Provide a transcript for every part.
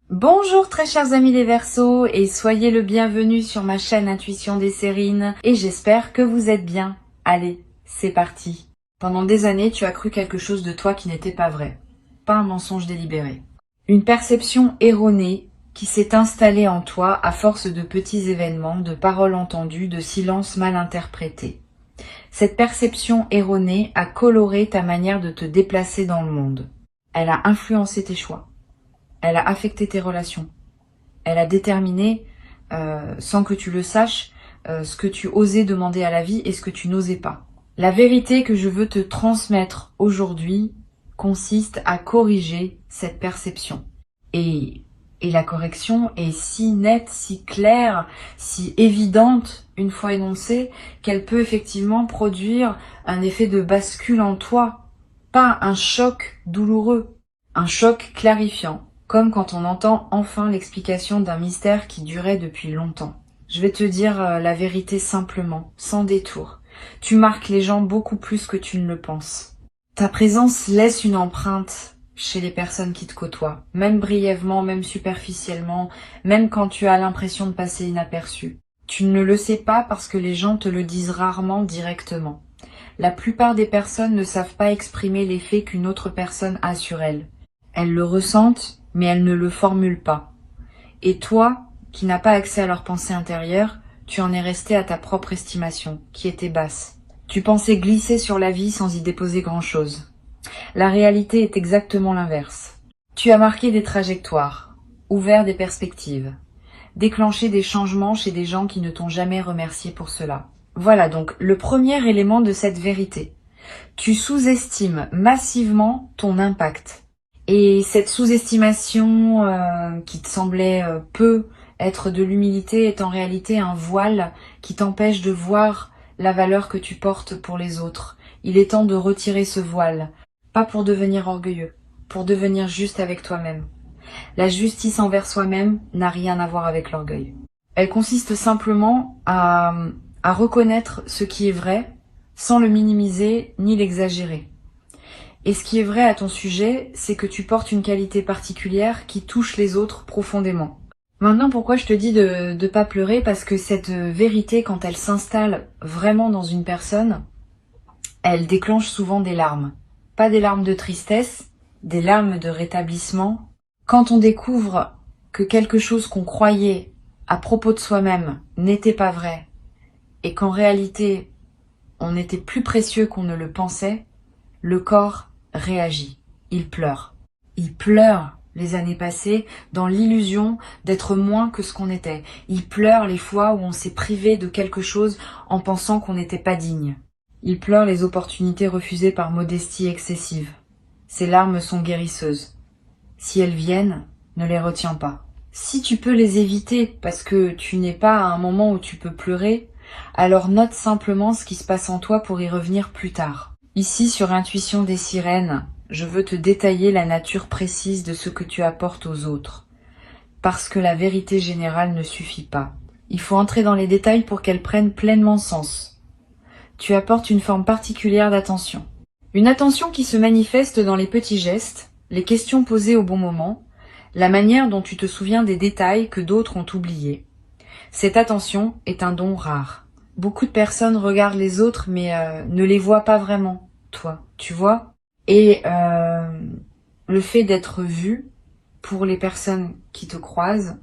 Bonjour très chers amis les Verseaux et soyez le bienvenu sur ma chaîne Intuition des Sérines et j'espère que vous êtes bien. Allez, c'est parti. Pendant des années, tu as cru quelque chose de toi qui n'était pas vrai. Pas un mensonge délibéré. Une perception erronée qui s'est installée en toi à force de petits événements, de paroles entendues, de silences mal interprétés. Cette perception erronée a coloré ta manière de te déplacer dans le monde. Elle a influencé tes choix. Elle a affecté tes relations. Elle a déterminé, sans que tu le saches, ce que tu osais demander à la vie et ce que tu n'osais pas. La vérité que je veux te transmettre aujourd'hui consiste à corriger cette perception. Et la correction est si nette, si claire, si évidente, une fois énoncée, qu'elle peut effectivement produire un effet de bascule en toi, pas un choc douloureux, un choc clarifiant. Comme quand on entend enfin l'explication d'un mystère qui durait depuis longtemps. Je vais te dire la vérité simplement, sans détour. Tu marques les gens beaucoup plus que tu ne le penses. Ta présence laisse une empreinte chez les personnes qui te côtoient, même brièvement, même superficiellement, même quand tu as l'impression de passer inaperçu. Tu ne le sais pas parce que les gens te le disent rarement directement. La plupart des personnes ne savent pas exprimer l'effet qu'une autre personne a sur elles. Elles le ressentent, mais elles ne le formulent pas. Et toi, qui n'as pas accès à leur pensée intérieure, tu en es resté à ta propre estimation, qui était basse. Tu pensais glisser sur la vie sans y déposer grand-chose. La réalité est exactement l'inverse. Tu as marqué des trajectoires, ouvert des perspectives, déclenché des changements chez des gens qui ne t'ont jamais remercié pour cela. Voilà donc le premier élément de cette vérité. Tu sous-estimes massivement ton impact. Et cette sous-estimation qui te semblait peu être de l'humilité est en réalité un voile qui t'empêche de voir la valeur que tu portes pour les autres. Il est temps de retirer ce voile, pas pour devenir orgueilleux, pour devenir juste avec toi-même. La justice envers soi-même n'a rien à voir avec l'orgueil. Elle consiste simplement à reconnaître ce qui est vrai sans le minimiser ni l'exagérer. Et ce qui est vrai à ton sujet, c'est que tu portes une qualité particulière qui touche les autres profondément. Maintenant, pourquoi je te dis de pas pleurer? Parce que cette vérité, quand elle s'installe vraiment dans une personne, elle déclenche souvent des larmes. Pas des larmes de tristesse, des larmes de rétablissement. Quand on découvre que quelque chose qu'on croyait à propos de soi-même n'était pas vrai, et qu'en réalité, on était plus précieux qu'on ne le pensait, le corps réagit, il pleure. Il pleure les années passées dans l'illusion d'être moins que ce qu'on était. Il pleure les fois où on s'est privé de quelque chose en pensant qu'on n'était pas digne. Il pleure les opportunités refusées par modestie excessive. Ces larmes sont guérisseuses. Si elles viennent, ne les retiens pas. Si tu peux les éviter parce que tu n'es pas à un moment où tu peux pleurer, alors note simplement ce qui se passe en toi pour y revenir plus tard. Ici, sur Intuition des Sirènes, je veux te détailler la nature précise de ce que tu apportes aux autres. Parce que la vérité générale ne suffit pas. Il faut entrer dans les détails pour qu'elle prenne pleinement sens. Tu apportes une forme particulière d'attention. Une attention qui se manifeste dans les petits gestes, les questions posées au bon moment, la manière dont tu te souviens des détails que d'autres ont oubliés. Cette attention est un don rare. Beaucoup de personnes regardent les autres mais ne les voient pas vraiment, toi, tu vois. Et le fait d'être vu, pour les personnes qui te croisent,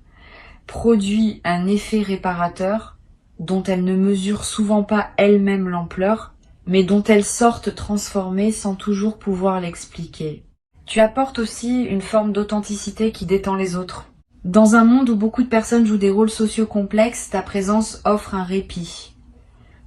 produit un effet réparateur dont elles ne mesurent souvent pas elles-mêmes l'ampleur, mais dont elles sortent transformées sans toujours pouvoir l'expliquer. Tu apportes aussi une forme d'authenticité qui détend les autres. Dans un monde où beaucoup de personnes jouent des rôles sociaux complexes, ta présence offre un répit.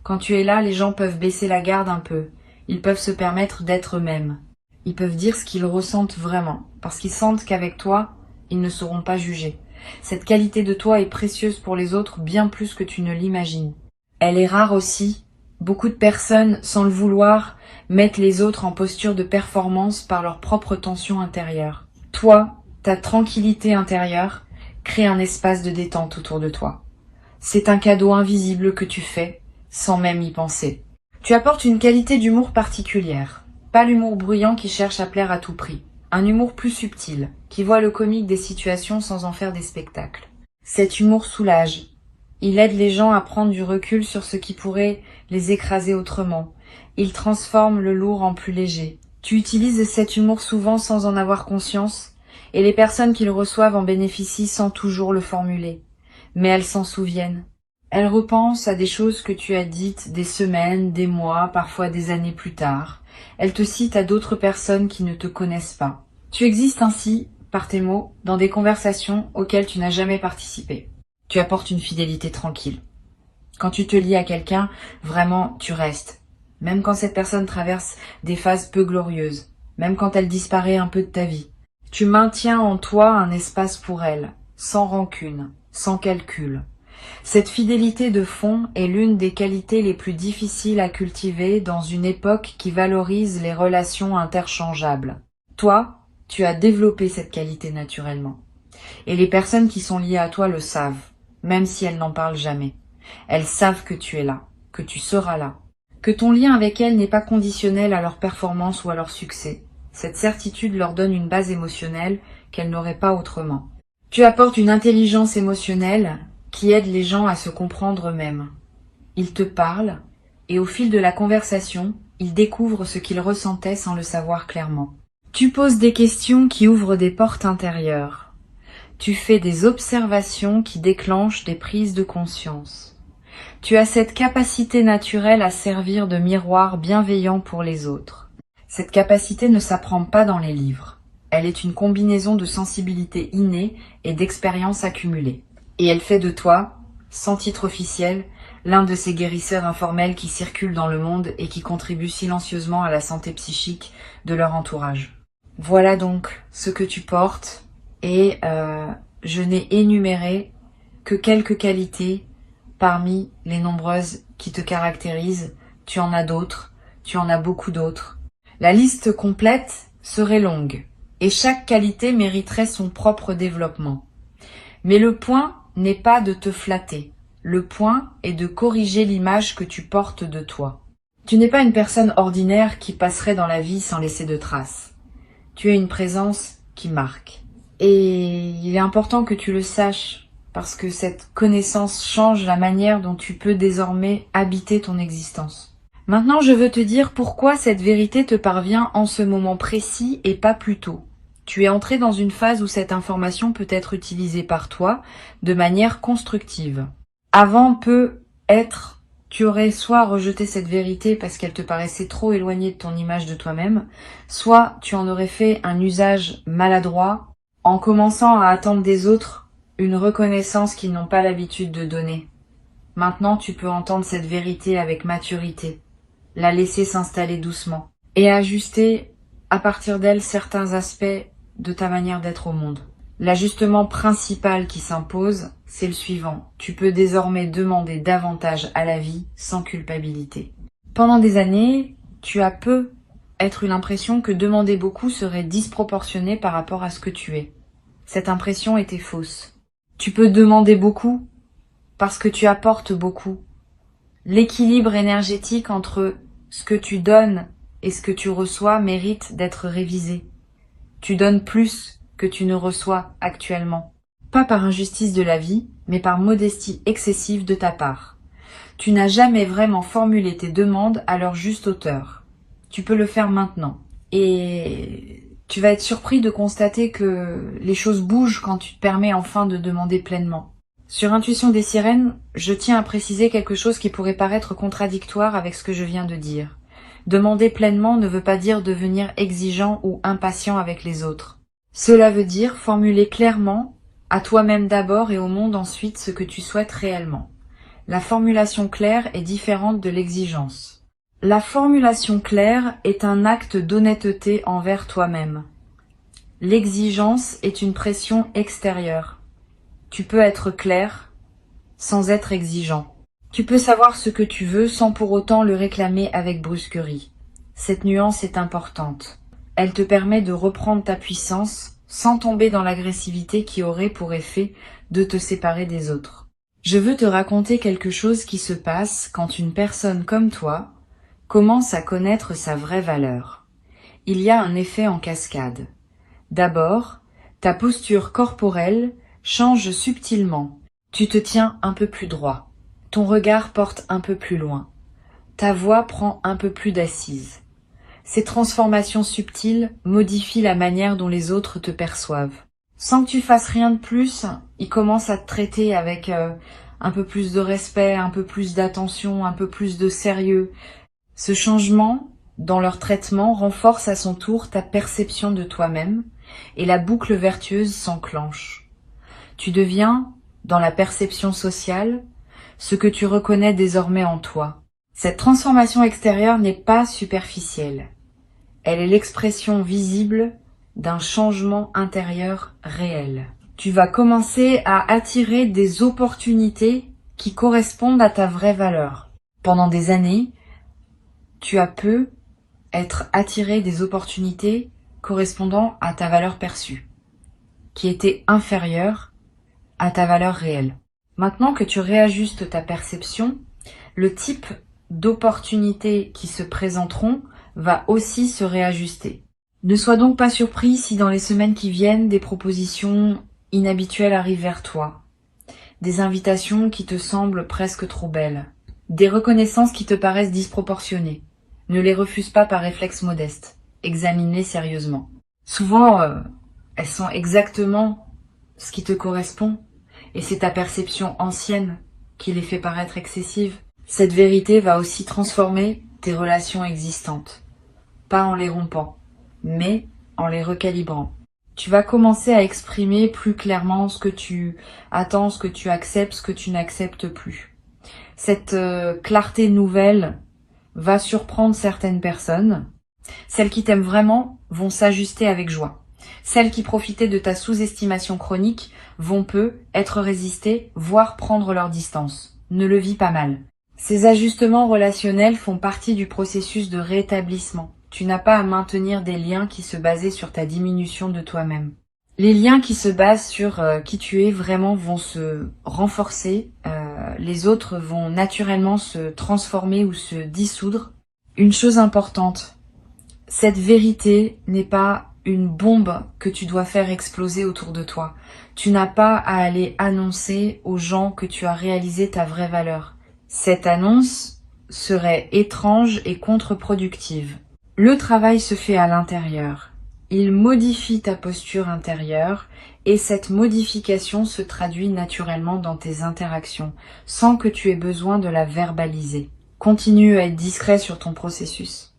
Quand tu es là, les gens peuvent baisser la garde un peu. Ils peuvent se permettre d'être eux-mêmes. Ils peuvent dire ce qu'ils ressentent vraiment, parce qu'ils sentent qu'avec toi, ils ne seront pas jugés. Cette qualité de toi est précieuse pour les autres bien plus que tu ne l'imagines. Elle est rare aussi. Beaucoup de personnes, sans le vouloir, mettent les autres en posture de performance par leur propre tension intérieure. Toi, ta tranquillité intérieure, crée un espace de détente autour de toi. C'est un cadeau invisible que tu fais, sans même y penser. Tu apportes une qualité d'humour particulière, pas l'humour bruyant qui cherche à plaire à tout prix. Un humour plus subtil, qui voit le comique des situations sans en faire des spectacles. Cet humour soulage. Il aide les gens à prendre du recul sur ce qui pourrait les écraser autrement. Il transforme le lourd en plus léger. Tu utilises cet humour souvent sans en avoir conscience, et les personnes qui le reçoivent en bénéficient sans toujours le formuler. Mais elles s'en souviennent. Elles repensent à des choses que tu as dites des semaines, des mois, parfois des années plus tard. Elles te citent à d'autres personnes qui ne te connaissent pas. Tu existes ainsi, par tes mots, dans des conversations auxquelles tu n'as jamais participé. Tu apportes une fidélité tranquille. Quand tu te lis à quelqu'un, vraiment, tu restes. Même quand cette personne traverse des phases peu glorieuses. Même quand elle disparaît un peu de ta vie. Tu maintiens en toi un espace pour elle, sans rancune, sans calcul. Cette fidélité de fond est l'une des qualités les plus difficiles à cultiver dans une époque qui valorise les relations interchangeables. Toi, tu as développé cette qualité naturellement. Et les personnes qui sont liées à toi le savent, même si elles n'en parlent jamais. Elles savent que tu es là, que tu seras là, que ton lien avec elles n'est pas conditionnel à leur performance ou à leur succès. Cette certitude leur donne une base émotionnelle qu'elles n'auraient pas autrement. Tu apportes une intelligence émotionnelle qui aide les gens à se comprendre eux-mêmes. Ils te parlent, et au fil de la conversation, ils découvrent ce qu'ils ressentaient sans le savoir clairement. Tu poses des questions qui ouvrent des portes intérieures. Tu fais des observations qui déclenchent des prises de conscience. Tu as cette capacité naturelle à servir de miroir bienveillant pour les autres. Cette capacité ne s'apprend pas dans les livres. Elle est une combinaison de sensibilité innée et d'expérience accumulée. Et elle fait de toi, sans titre officiel, l'un de ces guérisseurs informels qui circulent dans le monde et qui contribuent silencieusement à la santé psychique de leur entourage. Voilà donc ce que tu portes, et je n'ai énuméré que quelques qualités parmi les nombreuses qui te caractérisent. Tu en as d'autres, tu en as beaucoup d'autres. La liste complète serait longue, et chaque qualité mériterait son propre développement. Mais le point n'est pas de te flatter. Le point est de corriger l'image que tu portes de toi. Tu n'es pas une personne ordinaire qui passerait dans la vie sans laisser de traces. Tu es une présence qui marque. Et il est important que tu le saches, parce que cette connaissance change la manière dont tu peux désormais habiter ton existence. Maintenant, je veux te dire pourquoi cette vérité te parvient en ce moment précis et pas plus tôt. Tu es entré dans une phase où cette information peut être utilisée par toi de manière constructive. Avant tu aurais soit rejeté cette vérité parce qu'elle te paraissait trop éloignée de ton image de toi-même, soit tu en aurais fait un usage maladroit en commençant à attendre des autres une reconnaissance qu'ils n'ont pas l'habitude de donner. Maintenant, tu peux entendre cette vérité avec maturité, la laisser s'installer doucement et ajuster à partir d'elle certains aspects de ta manière d'être au monde. L'ajustement principal qui s'impose, c'est le suivant. Tu peux désormais demander davantage à la vie sans culpabilité. Pendant des années, tu as eu l'impression que demander beaucoup serait disproportionné par rapport à ce que tu es. Cette impression était fausse. Tu peux demander beaucoup parce que tu apportes beaucoup. L'équilibre énergétique entre ce que tu donnes et ce que tu reçois mérite d'être révisé. Tu donnes plus que tu ne reçois actuellement. Pas par injustice de la vie, mais par modestie excessive de ta part. Tu n'as jamais vraiment formulé tes demandes à leur juste hauteur. Tu peux le faire maintenant. Et tu vas être surpris de constater que les choses bougent quand tu te permets enfin de demander pleinement. Sur Intuition des sirènes, je tiens à préciser quelque chose qui pourrait paraître contradictoire avec ce que je viens de dire. Demander pleinement ne veut pas dire devenir exigeant ou impatient avec les autres. Cela veut dire formuler clairement, à toi-même d'abord et au monde ensuite, ce que tu souhaites réellement. La formulation claire est différente de l'exigence. La formulation claire est un acte d'honnêteté envers toi-même. L'exigence est une pression extérieure. Tu peux être clair sans être exigeant. Tu peux savoir ce que tu veux sans pour autant le réclamer avec brusquerie. Cette nuance est importante. Elle te permet de reprendre ta puissance sans tomber dans l'agressivité qui aurait pour effet de te séparer des autres. Je veux te raconter quelque chose qui se passe quand une personne comme toi commence à connaître sa vraie valeur. Il y a un effet en cascade. D'abord, ta posture corporelle change subtilement. Tu te tiens un peu plus droit. Ton regard porte un peu plus loin. Ta voix prend un peu plus d'assise. Ces transformations subtiles modifient la manière dont les autres te perçoivent. Sans que tu fasses rien de plus, ils commencent à te traiter avec un peu plus de respect, un peu plus d'attention, un peu plus de sérieux. Ce changement dans leur traitement renforce à son tour ta perception de toi-même et la boucle vertueuse s'enclenche. Tu deviens, dans la perception sociale, ce que tu reconnais désormais en toi. Cette transformation extérieure n'est pas superficielle. Elle est l'expression visible d'un changement intérieur réel. Tu vas commencer à attirer des opportunités qui correspondent à ta vraie valeur. Pendant des années, tu as pu être attiré des opportunités correspondant à ta valeur perçue, qui étaient inférieures à ta valeur réelle. Maintenant que tu réajustes ta perception, le type d'opportunités qui se présenteront va aussi se réajuster. Ne sois donc pas surpris si dans les semaines qui viennent, des propositions inhabituelles arrivent vers toi, des invitations qui te semblent presque trop belles, des reconnaissances qui te paraissent disproportionnées. Ne les refuse pas par réflexe modeste, examine-les sérieusement. Souvent, elles sont exactement ce qui te correspond, et c'est ta perception ancienne qui les fait paraître excessives. Cette vérité va aussi transformer tes relations existantes, pas en les rompant, mais en les recalibrant. Tu vas commencer à exprimer plus clairement ce que tu attends, ce que tu acceptes, ce que tu n'acceptes plus. Cette clarté nouvelle va surprendre certaines personnes. Celles qui t'aiment vraiment vont s'ajuster avec joie. Celles qui profitaient de ta sous-estimation chronique vont peu être résistées, voire prendre leur distance. Ne le vis pas mal. Ces ajustements relationnels font partie du processus de rétablissement. Tu n'as pas à maintenir des liens qui se basaient sur ta diminution de toi-même. Les liens qui se basent sur qui tu es vraiment vont se renforcer, les autres vont naturellement se transformer ou se dissoudre. Une chose importante, cette vérité n'est pas une bombe que tu dois faire exploser autour de toi. Tu n'as pas à aller annoncer aux gens que tu as réalisé ta vraie valeur. Cette annonce serait étrange et contre-productive. Le travail se fait à l'intérieur. Il modifie ta posture intérieure et cette modification se traduit naturellement dans tes interactions, sans que tu aies besoin de la verbaliser. Continue à être discret sur ton processus,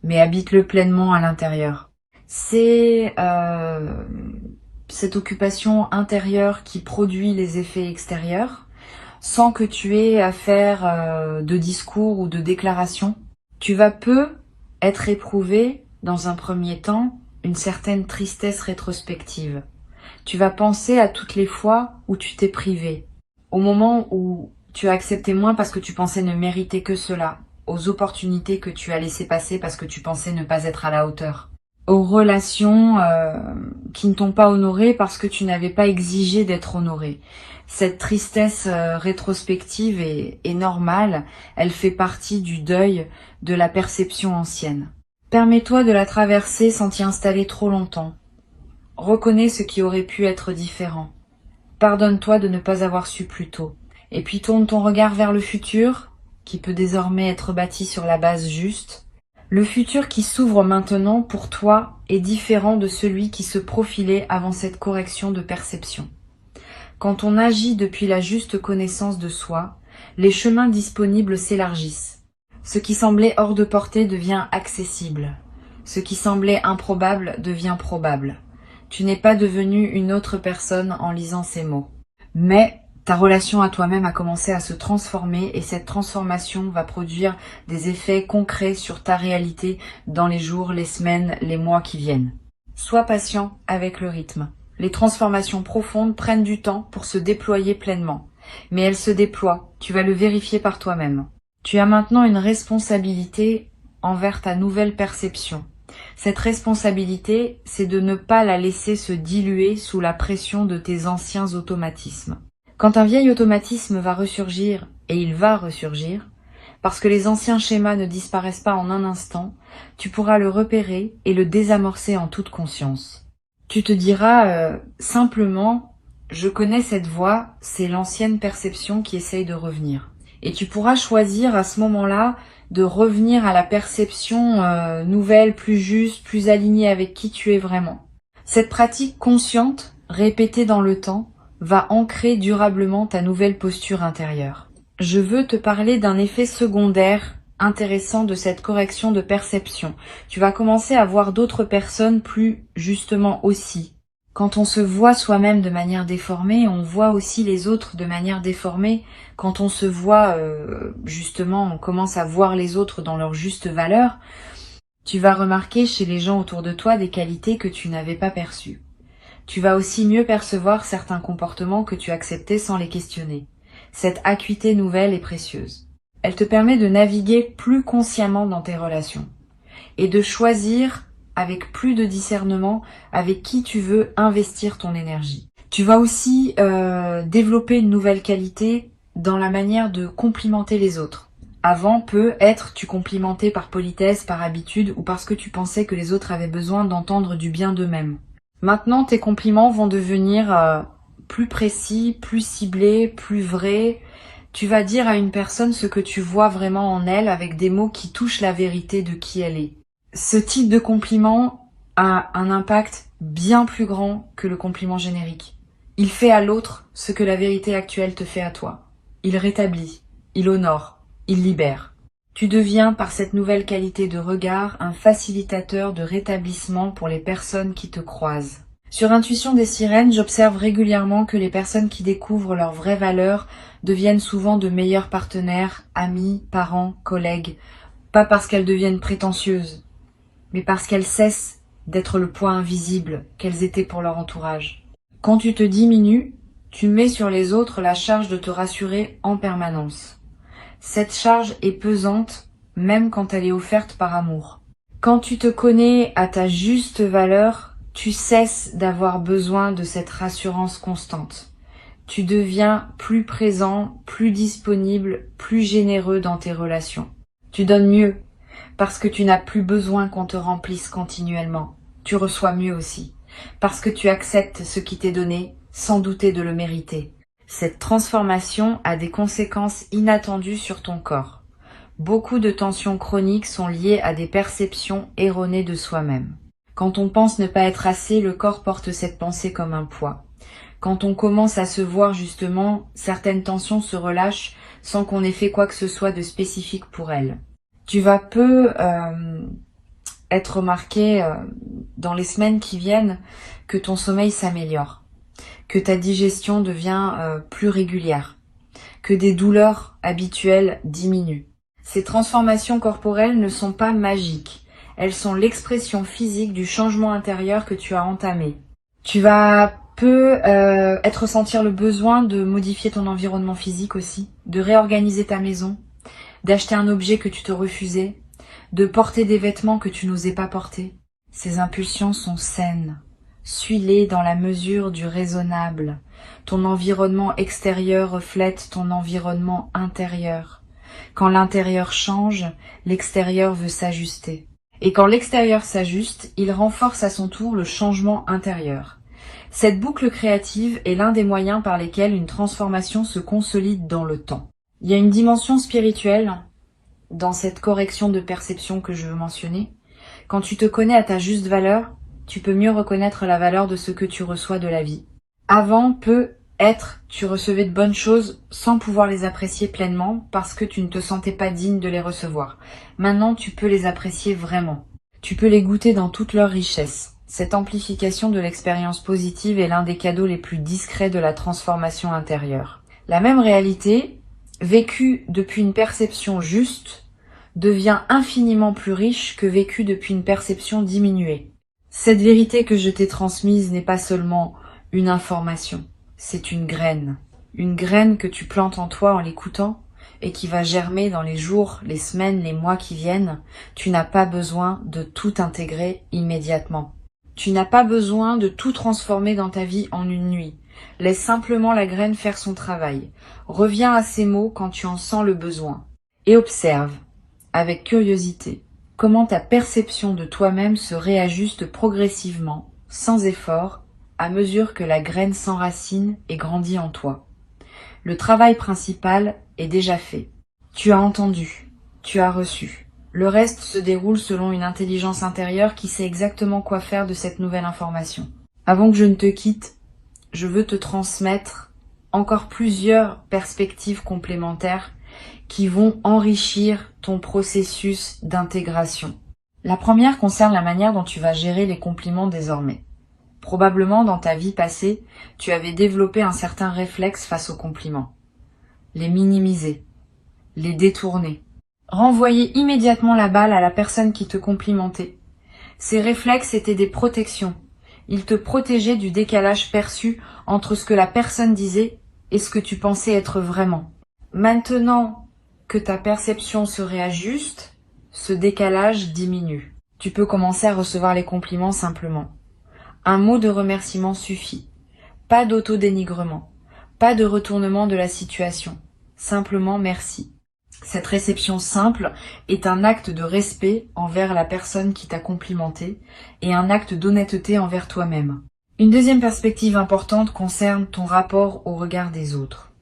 mais habite-le pleinement à l'intérieur. C'est cette occupation intérieure qui produit les effets extérieurs, sans que tu aies à faire de discours ou de déclarations. Tu vas peu être éprouvé, dans un premier temps, une certaine tristesse rétrospective. Tu vas penser à toutes les fois où tu t'es privé, au moment où tu as accepté moins parce que tu pensais ne mériter que cela, aux opportunités que tu as laissées passer parce que tu pensais ne pas être à la hauteur, aux relations qui ne t'ont pas honoré parce que tu n'avais pas exigé d'être honoré. Cette tristesse rétrospective est normale, elle fait partie du deuil de la perception ancienne. Permets-toi de la traverser sans t'y installer trop longtemps. Reconnais ce qui aurait pu être différent. Pardonne-toi de ne pas avoir su plus tôt. Et puis tourne ton regard vers le futur, qui peut désormais être bâti sur la base juste. Le futur qui s'ouvre maintenant pour toi est différent de celui qui se profilait avant cette correction de perception. Quand on agit depuis la juste connaissance de soi, les chemins disponibles s'élargissent. Ce qui semblait hors de portée devient accessible. Ce qui semblait improbable devient probable. Tu n'es pas devenu une autre personne en lisant ces mots. Mais ta relation à toi-même a commencé à se transformer et cette transformation va produire des effets concrets sur ta réalité dans les jours, les semaines, les mois qui viennent. Sois patient avec le rythme. Les transformations profondes prennent du temps pour se déployer pleinement. Mais elles se déploient, tu vas le vérifier par toi-même. Tu as maintenant une responsabilité envers ta nouvelle perception. Cette responsabilité, c'est de ne pas la laisser se diluer sous la pression de tes anciens automatismes. Quand un vieil automatisme va ressurgir, et il va ressurgir, parce que les anciens schémas ne disparaissent pas en un instant, tu pourras le repérer et le désamorcer en toute conscience. Tu te diras simplement, je connais cette voix, c'est l'ancienne perception qui essaye de revenir. Et tu pourras choisir à ce moment-là de revenir à la perception nouvelle, plus juste, plus alignée avec qui tu es vraiment. Cette pratique consciente, répétée dans le temps, va ancrer durablement ta nouvelle posture intérieure. Je veux te parler d'un effet secondaire intéressant de cette correction de perception. Tu vas commencer à voir d'autres personnes plus justement aussi. Quand on se voit soi-même de manière déformée, on voit aussi les autres de manière déformée. Quand on se voit, justement, on commence à voir les autres dans leur juste valeur, tu vas remarquer chez les gens autour de toi des qualités que tu n'avais pas perçues. Tu vas aussi mieux percevoir certains comportements que tu acceptais sans les questionner. Cette acuité nouvelle est précieuse. Elle te permet de naviguer plus consciemment dans tes relations et de choisir avec plus de discernement avec qui tu veux investir ton énergie. Tu vas aussi développer une nouvelle qualité dans la manière de complimenter les autres. Avant, peut-être, tu complimentais par politesse, par habitude ou parce que tu pensais que les autres avaient besoin d'entendre du bien d'eux-mêmes. Maintenant, tes compliments vont devenir plus précis, plus ciblés, plus vrais. Tu vas dire à une personne ce que tu vois vraiment en elle avec des mots qui touchent la vérité de qui elle est. Ce type de compliment a un impact bien plus grand que le compliment générique. Il fait à l'autre ce que la vérité actuelle te fait à toi. Il rétablit, il honore, il libère. Tu deviens, par cette nouvelle qualité de regard, un facilitateur de rétablissement pour les personnes qui te croisent. Sur Intuition des Sirènes, j'observe régulièrement que les personnes qui découvrent leurs vraies valeurs deviennent souvent de meilleurs partenaires, amis, parents, collègues. Pas parce qu'elles deviennent prétentieuses, mais parce qu'elles cessent d'être le poids invisible qu'elles étaient pour leur entourage. Quand tu te diminues, tu mets sur les autres la charge de te rassurer en permanence. Cette charge est pesante, même quand elle est offerte par amour. Quand tu te connais à ta juste valeur, tu cesses d'avoir besoin de cette rassurance constante. Tu deviens plus présent, plus disponible, plus généreux dans tes relations. Tu donnes mieux, parce que tu n'as plus besoin qu'on te remplisse continuellement. Tu reçois mieux aussi, parce que tu acceptes ce qui t'est donné, sans douter de le mériter. Cette transformation a des conséquences inattendues sur ton corps. Beaucoup de tensions chroniques sont liées à des perceptions erronées de soi-même. Quand on pense ne pas être assez, le corps porte cette pensée comme un poids. Quand on commence à se voir justement, certaines tensions se relâchent sans qu'on ait fait quoi que ce soit de spécifique pour elles. Tu vas être remarqué dans les semaines qui viennent que ton sommeil s'améliore, que ta digestion devient plus régulière, que des douleurs habituelles diminuent. Ces transformations corporelles ne sont pas magiques. Elles sont l'expression physique du changement intérieur que tu as entamé. Tu vas être sentir le besoin de modifier ton environnement physique aussi, de réorganiser ta maison, d'acheter un objet que tu te refusais, de porter des vêtements que tu n'osais pas porter. Ces impulsions sont saines. Suis-les dans la mesure du raisonnable. Ton environnement extérieur reflète ton environnement intérieur. Quand l'intérieur change, l'extérieur veut s'ajuster. Et quand l'extérieur s'ajuste, il renforce à son tour le changement intérieur. Cette boucle créative est l'un des moyens par lesquels une transformation se consolide dans le temps. Il y a une dimension spirituelle dans cette correction de perception que je veux mentionner. Quand tu te connais à ta juste valeur, tu peux mieux reconnaître la valeur de ce que tu reçois de la vie. Avant, peut-être, tu recevais de bonnes choses sans pouvoir les apprécier pleinement parce que tu ne te sentais pas digne de les recevoir. Maintenant, tu peux les apprécier vraiment. Tu peux les goûter dans toute leur richesse. Cette amplification de l'expérience positive est l'un des cadeaux les plus discrets de la transformation intérieure. La même réalité, vécue depuis une perception juste, devient infiniment plus riche que vécue depuis une perception diminuée. Cette vérité que je t'ai transmise n'est pas seulement une information, c'est une graine que tu plantes en toi en l'écoutant et qui va germer dans les jours, les semaines, les mois qui viennent. Tu n'as pas besoin de tout intégrer immédiatement. Tu n'as pas besoin de tout transformer dans ta vie en une nuit. Laisse simplement la graine faire son travail. Reviens à ces mots quand tu en sens le besoin. Et observe, avec curiosité, comment ta perception de toi-même se réajuste progressivement sans effort, à mesure que la graine s'enracine et grandit en toi. Le travail principal est déjà fait. Tu as entendu, tu as reçu. Le reste se déroule selon une intelligence intérieure qui sait exactement quoi faire de cette nouvelle information. Avant que je ne te quitte, je veux te transmettre encore plusieurs perspectives complémentaires qui vont enrichir ton processus d'intégration. La première concerne la manière dont tu vas gérer les compliments désormais. Probablement dans ta vie passée, tu avais développé un certain réflexe face aux compliments. Les minimiser, les détourner, renvoyer immédiatement la balle à la personne qui te complimentait. Ces réflexes étaient des protections. Ils te protégeaient du décalage perçu entre ce que la personne disait et ce que tu pensais être vraiment. Maintenant que ta perception se réajuste, ce décalage diminue. Tu peux commencer à recevoir les compliments simplement. Un mot de remerciement suffit. Pas d'auto-dénigrement, pas de retournement de la situation. Simplement merci. Cette réception simple est un acte de respect envers la personne qui t'a complimenté et un acte d'honnêteté envers toi-même. Une deuxième perspective importante concerne ton rapport au regard des autres.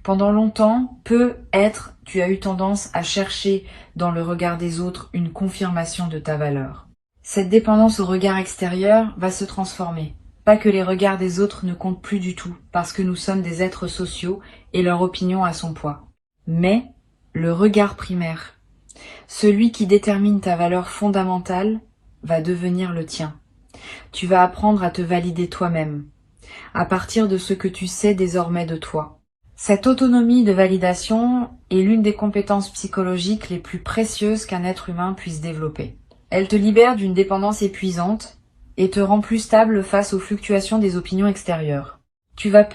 Pendant longtemps, tu as eu tendance à chercher dans le regard des autres une confirmation de ta valeur. Cette dépendance au regard extérieur va se transformer. Pas que les regards des autres ne comptent plus du tout, parce que nous sommes des êtres sociaux et leur opinion a son poids. Mais le regard primaire, celui qui détermine ta valeur fondamentale, va devenir le tien. Tu vas apprendre à te valider toi-même, à partir de ce que tu sais désormais de toi. Cette autonomie de validation est l'une des compétences psychologiques les plus précieuses qu'un être humain puisse développer. Elle te libère d'une dépendance épuisante et te rend plus stable face aux fluctuations des opinions extérieures. Tu vas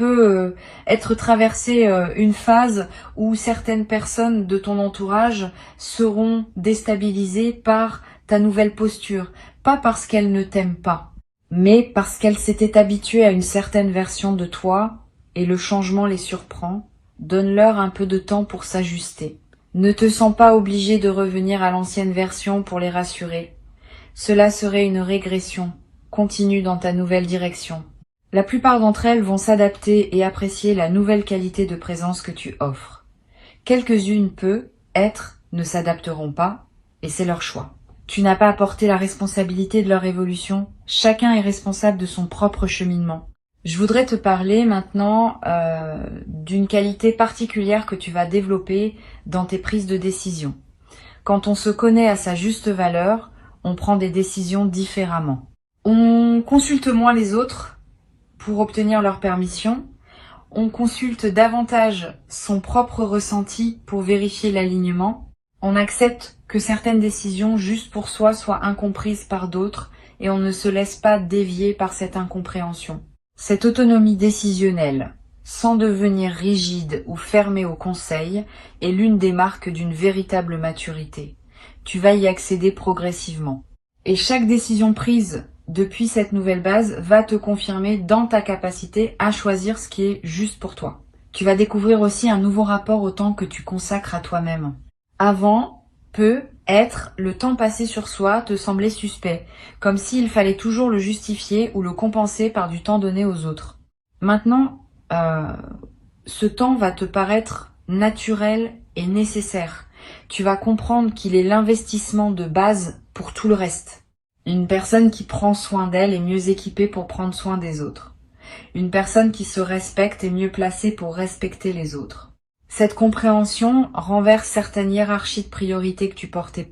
être traversé une phase où certaines personnes de ton entourage seront déstabilisées par ta nouvelle posture, pas parce qu'elles ne t'aiment pas, mais parce qu'elles s'étaient habituées à une certaine version de toi et le changement les surprend. Donne-leur un peu de temps pour s'ajuster. Ne te sens pas obligé de revenir à l'ancienne version pour les rassurer. Cela serait une régression. Continue dans ta nouvelle direction. La plupart d'entre elles vont s'adapter et apprécier la nouvelle qualité de présence que tu offres. Quelques-unes ne s'adapteront pas, et c'est leur choix. Tu n'as pas à porter la responsabilité de leur évolution. Chacun est responsable de son propre cheminement. Je voudrais te parler maintenant d'une qualité particulière que tu vas développer dans tes prises de décision. Quand on se connaît à sa juste valeur, on prend des décisions différemment. On consulte moins les autres pour obtenir leur permission. On consulte davantage son propre ressenti pour vérifier l'alignement. On accepte que certaines décisions juste pour soi soient incomprises par d'autres et on ne se laisse pas dévier par cette incompréhension. Cette autonomie décisionnelle, sans devenir rigide ou fermé au conseil, est l'une des marques d'une véritable maturité. Tu vas y accéder progressivement. Et chaque décision prise depuis cette nouvelle base va te confirmer dans ta capacité à choisir ce qui est juste pour toi. Tu vas découvrir aussi un nouveau rapport au temps que tu consacres à toi-même. Avant, le temps passé sur soi te semblait suspect, comme s'il fallait toujours le justifier ou le compenser par du temps donné aux autres. Maintenant, ce temps va te paraître naturel et nécessaire. Tu vas comprendre qu'il est l'investissement de base pour tout le reste. Une personne qui prend soin d'elle est mieux équipée pour prendre soin des autres. Une personne qui se respecte est mieux placée pour respecter les autres. Cette compréhension renverse certaines hiérarchies de priorités que tu portais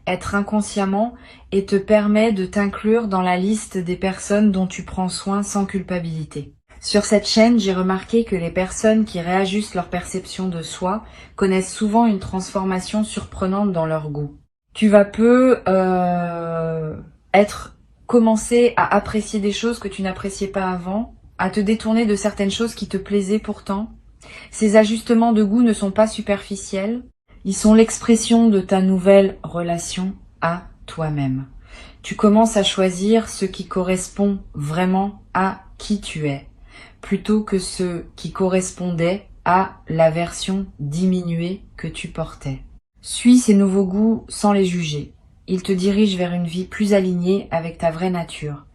être inconsciemment, et te permet de t'inclure dans la liste des personnes dont tu prends soin sans culpabilité. Sur cette chaîne, j'ai remarqué que les personnes qui réajustent leur perception de soi connaissent souvent une transformation surprenante dans leur goût. Tu vas commencer à apprécier des choses que tu n'appréciais pas avant, à te détourner de certaines choses qui te plaisaient pourtant. Ces ajustements de goût ne sont pas superficiels, ils sont l'expression de ta nouvelle relation à toi-même. Tu commences à choisir ce qui correspond vraiment à qui tu es, plutôt que ce qui correspondait à la version diminuée que tu portais. Suis ces nouveaux goûts sans les juger. Ils te dirigent vers une vie plus alignée avec ta vraie nature.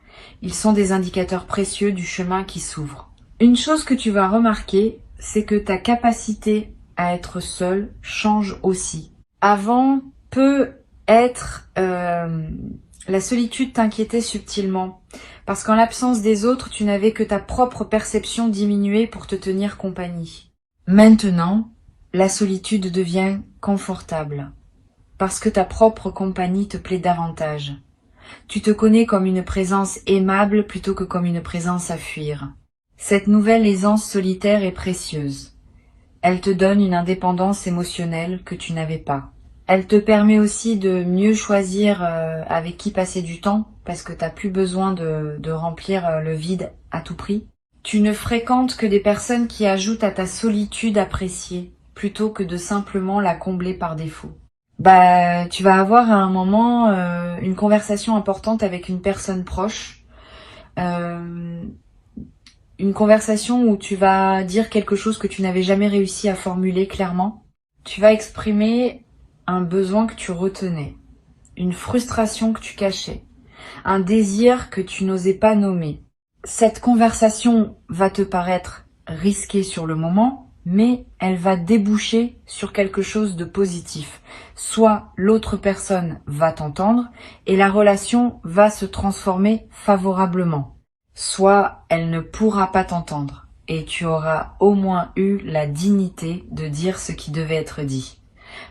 Ils sont des indicateurs précieux du chemin qui s'ouvre. Une chose que tu vas remarquer, c'est que ta capacité à être seul change aussi. Avant peut être la solitude t'inquiétait subtilement, parce qu'en l'absence des autres, tu n'avais que ta propre perception diminuée pour te tenir compagnie. Maintenant, la solitude devient confortable, parce que ta propre compagnie te plaît davantage. Tu te connais comme une présence aimable plutôt que comme une présence à fuir. Cette nouvelle aisance solitaire est précieuse. Elle te donne une indépendance émotionnelle que tu n'avais pas. Elle te permet aussi de mieux choisir avec qui passer du temps, parce que t'as plus besoin de remplir le vide à tout prix. Tu ne fréquentes que des personnes qui ajoutent à ta solitude appréciée, plutôt que de simplement la combler par défaut. Tu vas avoir à un moment une conversation importante avec une personne proche, une conversation où tu vas dire quelque chose que tu n'avais jamais réussi à formuler clairement. Tu vas exprimer un besoin que tu retenais, une frustration que tu cachais, un désir que tu n'osais pas nommer. Cette conversation va te paraître risquée sur le moment, mais elle va déboucher sur quelque chose de positif. Soit l'autre personne va t'entendre et la relation va se transformer favorablement. Soit elle ne pourra pas t'entendre et tu auras au moins eu la dignité de dire ce qui devait être dit.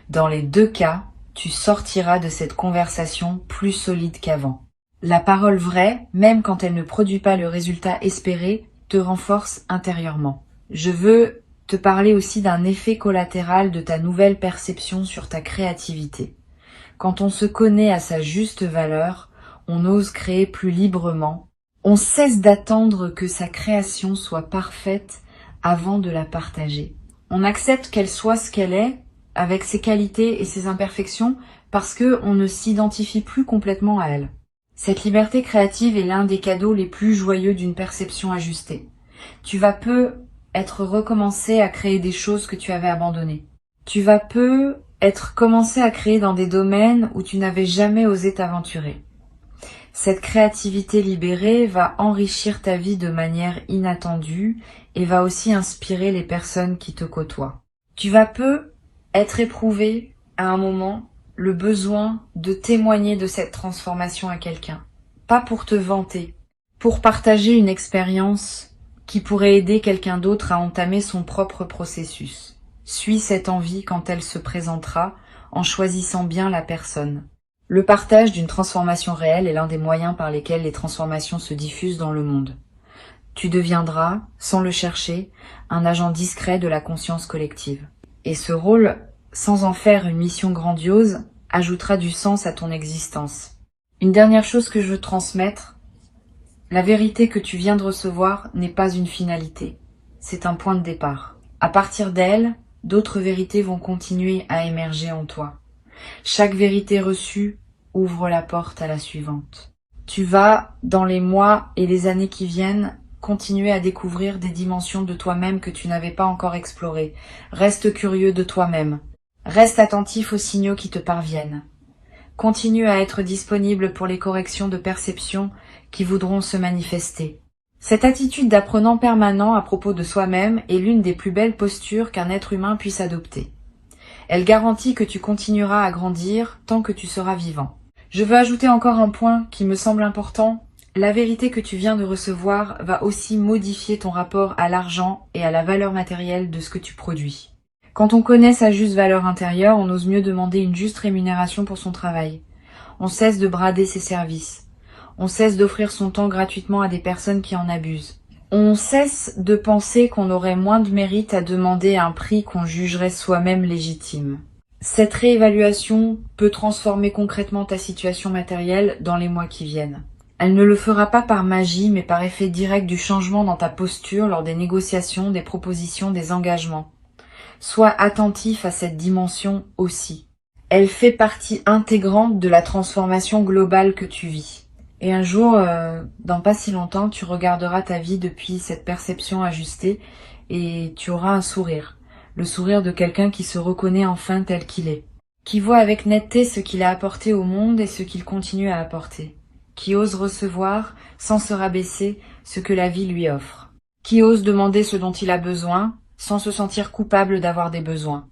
Dans les deux cas, tu sortiras de cette conversation plus solide qu'avant. La parole vraie, même quand elle ne produit pas le résultat espéré, te renforce intérieurement. Je veux te parler aussi d'un effet collatéral de ta nouvelle perception sur ta créativité. Quand on se connaît à sa juste valeur, on ose créer plus librement. On cesse d'attendre que sa création soit parfaite avant de la partager. On accepte qu'elle soit ce qu'elle est, avec ses qualités et ses imperfections, parce que on ne s'identifie plus complètement à elle. Cette liberté créative est l'un des cadeaux les plus joyeux d'une perception ajustée. Tu vas peu être recommencé à créer des choses que tu avais abandonnées. Tu vas peu être commencé à créer dans des domaines où tu n'avais jamais osé t'aventurer. Cette créativité libérée va enrichir ta vie de manière inattendue et va aussi inspirer les personnes qui te côtoient. Tu vas peu être éprouvé à un moment le besoin de témoigner de cette transformation à quelqu'un. Pas pour te vanter, pour partager une expérience qui pourrait aider quelqu'un d'autre à entamer son propre processus. Suis cette envie quand elle se présentera en choisissant bien la personne. Le partage d'une transformation réelle est l'un des moyens par lesquels les transformations se diffusent dans le monde. Tu deviendras, sans le chercher, un agent discret de la conscience collective. Et ce rôle, sans en faire une mission grandiose, ajoutera du sens à ton existence. Une dernière chose que je veux transmettre, la vérité que tu viens de recevoir n'est pas une finalité, c'est un point de départ. À partir d'elle, d'autres vérités vont continuer à émerger en toi. Chaque vérité reçue ouvre la porte à la suivante. Tu vas, dans les mois et les années qui viennent, continuer à découvrir des dimensions de toi-même que tu n'avais pas encore explorées. Reste curieux de toi-même. Reste attentif aux signaux qui te parviennent. Continue à être disponible pour les corrections de perception qui voudront se manifester. Cette attitude d'apprenant permanent à propos de soi-même est l'une des plus belles postures qu'un être humain puisse adopter. Elle garantit que tu continueras à grandir tant que tu seras vivant. Je veux ajouter encore un point qui me semble important. La vérité que tu viens de recevoir va aussi modifier ton rapport à l'argent et à la valeur matérielle de ce que tu produis. Quand on connaît sa juste valeur intérieure, on ose mieux demander une juste rémunération pour son travail. On cesse de brader ses services. On cesse d'offrir son temps gratuitement à des personnes qui en abusent. On cesse de penser qu'on aurait moins de mérite à demander un prix qu'on jugerait soi-même légitime. Cette réévaluation peut transformer concrètement ta situation matérielle dans les mois qui viennent. Elle ne le fera pas par magie, mais par effet direct du changement dans ta posture lors des négociations, des propositions, des engagements. Sois attentif à cette dimension aussi. Elle fait partie intégrante de la transformation globale que tu vis. Et un jour, dans pas si longtemps, tu regarderas ta vie depuis cette perception ajustée et tu auras un sourire. Le sourire de quelqu'un qui se reconnaît enfin tel qu'il est. Qui voit avec netteté ce qu'il a apporté au monde et ce qu'il continue à apporter. qui ose recevoir, sans se rabaisser, ce que la vie lui offre, qui ose demander ce dont il a besoin, sans se sentir coupable d'avoir des besoins,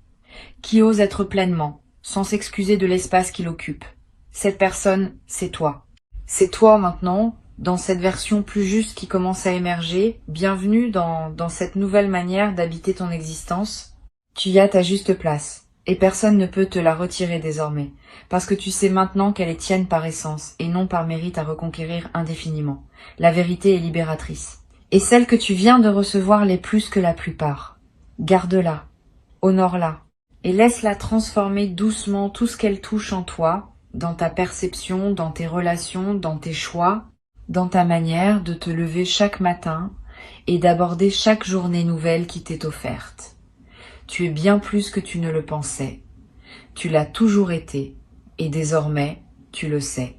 qui ose être pleinement, sans s'excuser de l'espace qu'il occupe. Cette personne, c'est toi. C'est toi maintenant, dans cette version plus juste qui commence à émerger. Bienvenue dans cette nouvelle manière d'habiter ton existence. Tu y as ta juste place, et personne ne peut te la retirer désormais, parce que tu sais maintenant qu'elle est tienne par essence, et non par mérite à reconquérir indéfiniment. La vérité est libératrice. Et celle que tu viens de recevoir l'est plus que la plupart. Garde-la, honore-la, et laisse-la transformer doucement tout ce qu'elle touche en toi, dans ta perception, dans tes relations, dans tes choix, dans ta manière de te lever chaque matin et d'aborder chaque journée nouvelle qui t'est offerte. Tu es bien plus que tu ne le pensais. Tu l'as toujours été, et désormais, tu le sais.